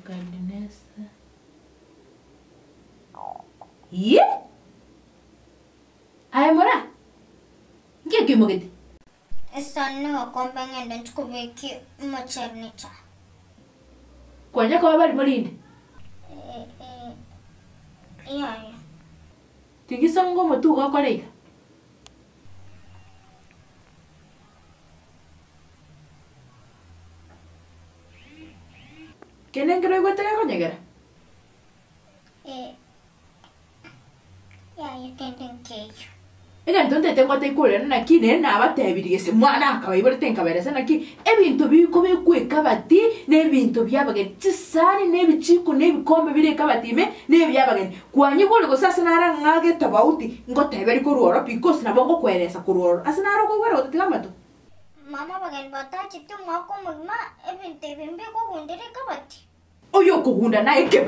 Kaldinesa. Ye? Ay mora. Ngiye kimogeti. Esano kombe ngende nchikubeki mochernita. Kwanya kwa bali molinde. Yeah. Tigisongo motu kwa kolega. Kenen kero igotega konyegera. Yeah, you can think. Ega ntonte tengo te kule na kine na batebiriye se mwana akabayibore tenkaberesa na ki ebintu biko bikweka bati n'ebintu byabage tisani n'ebichiko n'ebikombe bireka batime n'ebyabage kwanye kule gosasa nara ngage tabauti ngoteberi ko ruoro because na bongo kweresa ko ruoro asinaro ko wero tigamatu Mama bagen bata chitu ngako mugma ebinte bimbe ko gundere kabati. oyo ko gunda na eke